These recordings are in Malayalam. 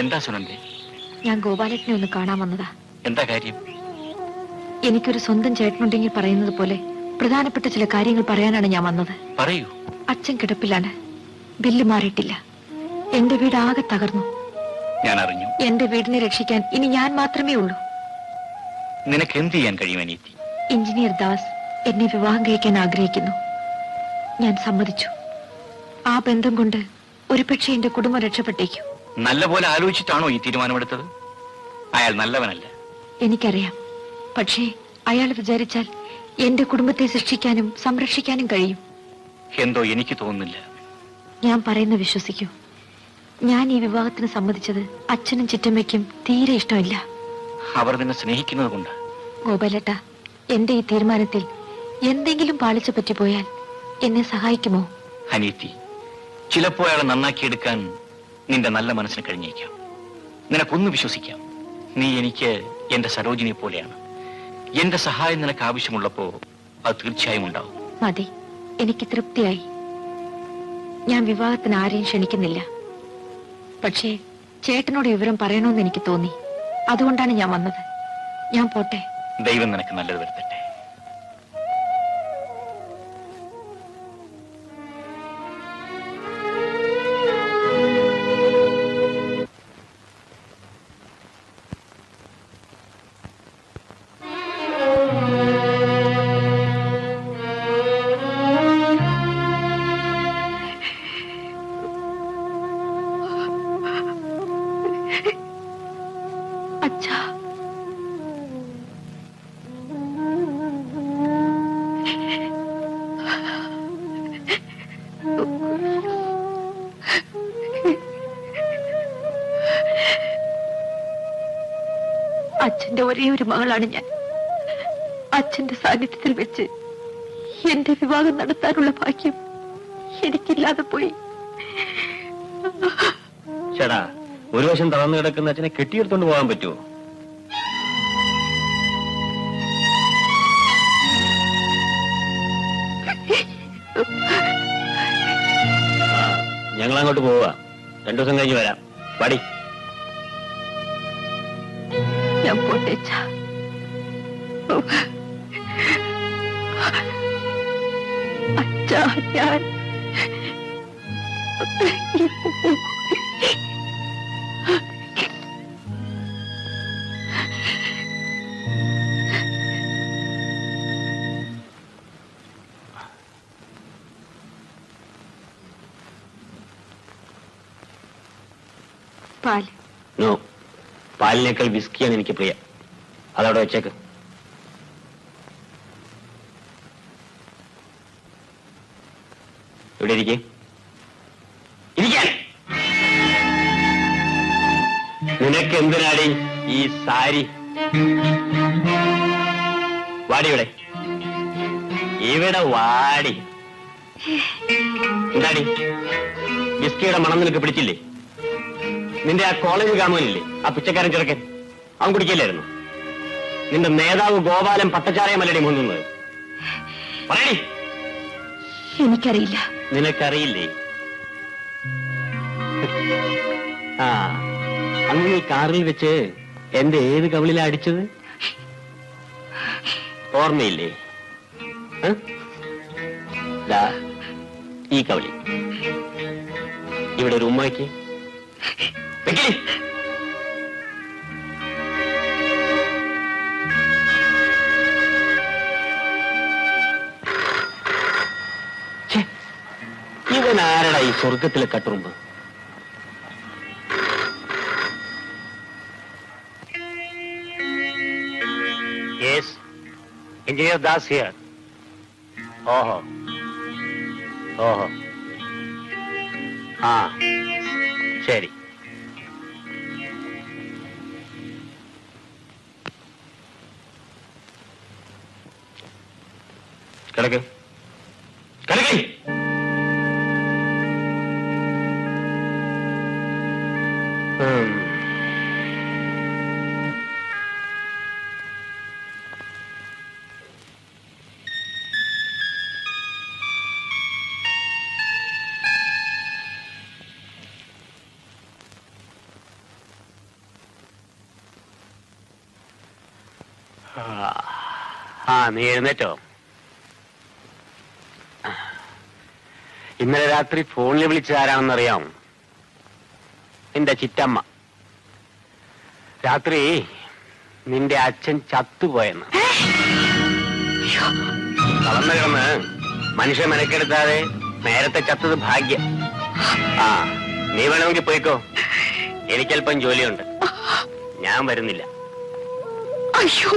എന്താ സുനന്ദേ? ഞാൻ ഗോപാലേട്ടനെ ഒന്ന് കാണാൻ വന്നതാ. എന്താ കാര്യം? എനിക്കൊരു സ്വന്തം ചേട്ടനുണ്ടെങ്കിൽ പറയുന്നത് പോലെ പ്രധാനപ്പെട്ട ചില കാര്യങ്ങൾ പറയാനാണ് ഞാൻ വന്നത്. പറയൂ. അച്ഛൻ കിടപ്പിലാണ്. ബില്ല് മാറിയിട്ടില്ല. എന്റെ വീട് ആകെ തകർന്നു. ഞാൻ അറിഞ്ഞു. എന്റെ വീടിനെ രക്ഷിക്കാൻ ഇനി ഞാൻ മാത്രമേ ഉള്ളൂ. നിനക്ക് എന്ത് ചെയ്യാൻ കഴിയും അനിയത്തി? എഞ്ചിനീയർ ദാസ് എന്നെ വിവാഹം കഴിക്കാൻ ആഗ്രഹിക്കുന്നു. ഞാൻ സമ്മതിച്ചു. ആ ബന്ധം കൊണ്ട് ഒരുപക്ഷെ എന്റെ കുടുംബം രക്ഷപ്പെട്ടേക്കും. നല്ലപോലെ ആലോചിച്ചിട്ടാണോ ഈ തീരുമാനമെടുത്തത്? അയാൾ നല്ലവനല്ല. എനിക്കറിയാം. പക്ഷേ അയാൾ വിചാരിച്ചാൽ എന്റെ കുടുംബത്തെ സൃഷ്ടിക്കാനും സംരക്ഷിക്കാനും കഴിയും. എന്തോ എനിക്ക് തോന്നുന്നില്ല. ഞാൻ പറയുന്ന വിശ്വസിക്കൂ. ഞാൻ ഈ വിവാഹത്തിന് സമ്മതിച്ചത് അച്ഛനും ചിറ്റമ്മയ്ക്കും തീരെ ഇഷ്ടമില്ല. അവർ നിന്നെ സ്നേഹിക്കുന്നത് കൊണ്ട്. ഗോപാലേട്ട, എന്റെ ഈ തീരുമാനത്തിൽ എന്തെങ്കിലും പാളിച്ച പറ്റിപ്പോയാൽ എന്നെ സഹായിക്കുമോ? അനിയത്തി, ചിലപ്പോൾ അയാളെ നന്നാക്കിയെടുക്കാൻ നിന്റെ നല്ല മനസ്സിന് കഴിഞ്ഞേക്കാം. നിനക്കൊന്ന് വിശ്വസിക്കാം. നീ എനിക്ക് എന്റെ സരോജിനിയെ പോലെയാണ്. എന്റെ സഹായം നിനക്ക് ആവശ്യമുള്ളപ്പോ അത് തീർച്ചയായും ഉണ്ടാവും. മതി, എനിക്ക് തൃപ്തിയായി. ഞാൻ വിവാഹത്തിന് ആരെയും ക്ഷണിക്കുന്നില്ല. പക്ഷേ ചേട്ടനോട് വിവരം പറയണമെന്ന് എനിക്ക് തോന്നി. അതുകൊണ്ടാണ് ഞാൻ വന്നത്. ഞാൻ പോട്ടെ. ദൈവം നിനക്ക് നല്ലത് വരുത്തട്ടെ. അച്ഛന്റെ ഒരേ ഒരു മകളാണ് ഞാൻ. അച്ഛന്റെ സാന്നിധ്യത്തിൽ വെച്ച് എന്റെ വിവാഹം നടത്താനുള്ള ഭാഗ്യം എനിക്കില്ലാതെ പോയി. ചേടാ, ഒരു വശം തളർന്നു കിടക്കുന്ന അച്ഛനെ കെട്ടിയെടുത്തോണ്ട് പോകാൻ പറ്റുമോ? ഞങ്ങൾ അങ്ങോട്ട് പോവുക. 2 ദിവസം കഴിഞ്ഞ് വരാം. പടി. ഞാൻ പോട്ടെ. അച്ഛാ, ഞാൻ പാല്. നോ, പാലിനേക്കാൾ വിസ്കിയാണ് എനിക്ക് പ്രിയ. അതവിടെ വെച്ചേക്ക്. ഇവിടെ ഇരിക്കാൻ. നിനക്ക് എന്തിനാടി ഈ സാരി? വാടി ഇവിടെ. ഇവിടെ വാടി. എന്താടി, വിസ്കിയുടെ മണം നിനക്ക് പിടിച്ചില്ലേ? നിന്റെ ആ കോളേജ് കാമുകനില്ലേ, ആ പിച്ചക്കാരൻ ചെറുക്കൻ, അവൻ കുടിക്കില്ലായിരുന്നു? നിന്റെ നേതാവ് ഗോപാലൻ പട്ടച്ചാറയമല്ലടി മുങ്ങുന്നത്? പറയടി. എനിക്കറിയില്ല. നിനക്കറിയില്ലേ? ആ, അന്ന് നീ കാറിൽ വെച്ച് എന്റെ ഏത് കവിളിലാ അടിച്ചത്? ഓർമ്മയില്ലേ? ഈ കവിളി. ഇവിടെ ഒരു ഉമ്മയ്ക്ക് ഇവനാരടാ ഈ സ്വർഗത്തിലെ കട്ടുറുമ്പ്? Yes, Engineer Das here. ഓഹോ ഓഹോ, ആ ശരി. കിടക്ക് കിടക്ക്. നീ എഴുന്നേറ്റോ? ഇന്നലെ രാത്രി ഫോണിൽ വിളിച്ചത് ആരാണെന്നറിയാം? നിന്റെ ചിറ്റമ്മ. രാത്രി നിന്റെ അച്ഛൻ ചത്തുപോയെന്ന്. കളന്ന് കിടന്ന് മനുഷ്യ മെനക്കെടുത്താതെ നേരത്തെ ചത്തത് ഭാഗ്യം. ആ, നീ വേണമെങ്കിൽ പോയിക്കോ. എനിക്കല്പം ജോലിയുണ്ട്. ഞാൻ വരുന്നില്ല. അയ്യോ,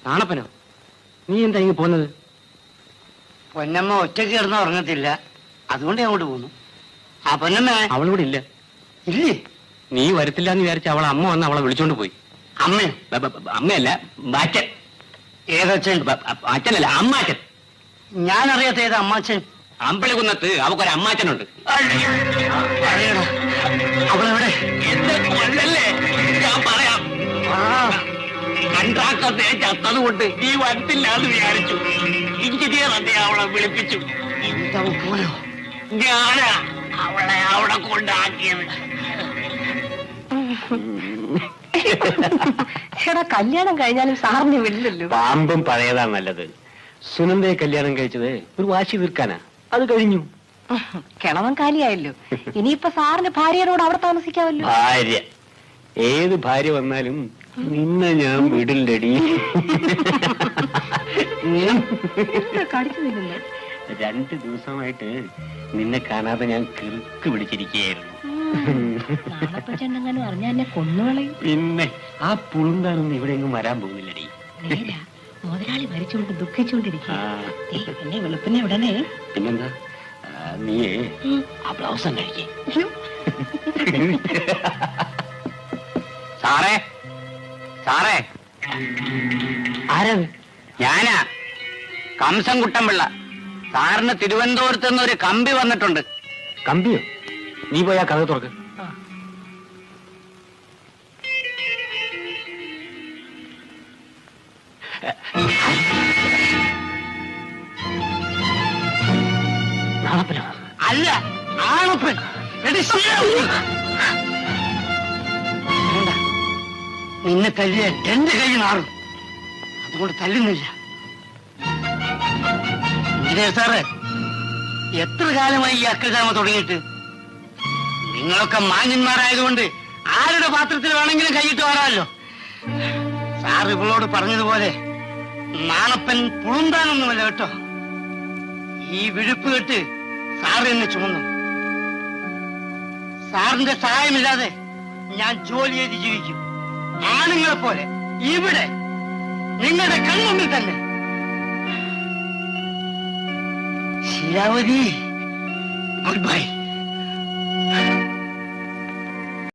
നാണപ്പനോ, നീ എന്താ ഇങ്ങ് പോന്നത്? പൊന്നമ്മ ഒറ്റയ്ക്ക് കിടന്ന് ഉറങ്ങത്തില്ല, അതുകൊണ്ട് ഞാൻ അങ്ങോട്ട് പോന്നു. ആ പൊന്നമ്മ അവളിവിടെ ഇല്ല. ഇല്ലേ? നീ വരത്തില്ല എന്ന് വിചാരിച്ച അവളെ അമ്മ വന്ന് അവളെ വിളിച്ചോണ്ട് പോയി. അമ്മയോ? അമ്മയല്ല, അച്ഛൻ. ഏതച്ഛൻ? അച്ഛനല്ല, അമ്മാച്ചൻ. ഞാനറിയാത്ത ഏത് അമ്മാച്ചൻ? അമ്പലകുന്നത്ത് അവക്കൊരു അമ്മാച്ചനുണ്ട്. പറയടാ, അവളെവിടെ? ഞാൻ പറയാം. കൺട്രാക്ടർ ചത്തതുകൊണ്ട് നീ വരത്തില്ല എന്ന് വിചാരിച്ചു. എഞ്ചിനീയർ തന്നെ അവളെ വിളിപ്പിച്ചു. എന്താ പോയോ? ഞാനാ അവളെ അവിടെ കൊണ്ടാക്കിയത്. എടാ, കല്യാണം കഴിഞ്ഞാലും സാറിന് വിടില്ലല്ലോ. പാമ്പും പഴയതാണ് നല്ലത്. സുനന്ദയെ കല്യാണം കഴിച്ചത് ഒരു വാശി തീർക്കാനാ. അത് കഴിഞ്ഞു. കിളവൻ കാലിയായല്ലോ. ഇനിയിപ്പൊ സാറിന് ഭാര്യയോട് അവിടെ താമസിക്കാമല്ലോ. ഭാര്യ, ഏത് ഭാര്യ വന്നാലും നിന്നെ ഞാൻ വിടില്ലടി. കടിക്കുന്നില്ലല്ലോ. 2 ദിവസമായിട്ട് നിന്നെ കാണാതെ ഞാൻ കിറുക്ക് പിടിച്ചിരിക്കുകയായിരുന്നു. നാണപ്പച്ചെണ്ണെങ്ങാനും അറിഞ്ഞാ എന്നെ കൊന്നുകളയും. പിന്നെ ആ പുളുന്താനൊന്നും ഇവിടെ എങ്ങും വരാൻ പോകുന്നില്ലടി. നേരാ, മുതലാളി മരിച്ചുകൊണ്ട് ദുഃഖിച്ചുകൊണ്ടിരിക്കുക. ആ, എന്നെ വെളുപ്പിനെ ഉടനെ. പിന്നെന്താ, നീയേ ആ ബ്ലൗസം കഴിക്കേ. സാറേ, സാറേ. ആരത്? ഞാനാ കംസൻകുട്ടൻപിള്ള. സാറിന് തിരുവനന്തപുരത്ത് നിന്ന് ഒരു കമ്പി വന്നിട്ടുണ്ട്. കമ്പിയോ? നീ പോയാ കഥ തുറക്ക്. നാളപ്പനോ? അല്ല, ആണപ്പൻ. നിന്നെ തല്ലിയ എന്റെ കൈ നാറും, അതുകൊണ്ട് തല്ലുന്നില്ല. എഞ്ചിനീയർ സാറ്, എത്ര കാലമായി ഈ അക്രജാമ തുടങ്ങിയിട്ട്? നിങ്ങളൊക്കെ മാന്യന്മാരായതുകൊണ്ട് ആരുടെ പാത്രത്തിൽ വേണമെങ്കിലും കൈയിട്ട് വരാമല്ലോ. സാർ ഇവളോട് പറഞ്ഞതുപോലെ നാണപ്പൻ പുളുന്താനൊന്നുമല്ല കേട്ടോ. ഈ വിഴുപ്പ് കെട്ട് സാറ് എന്നെ ചുമന്നു. സാറിന്റെ സഹായമില്ലാതെ ഞാൻ ജോലി ചെയ്ത് ജീവിക്കും, ആണുങ്ങളെ പോലെ ഇവിടെ നിങ്ങളുടെ കൺമുമ്പിൽ തന്നെ. Sheelavathi, good bye.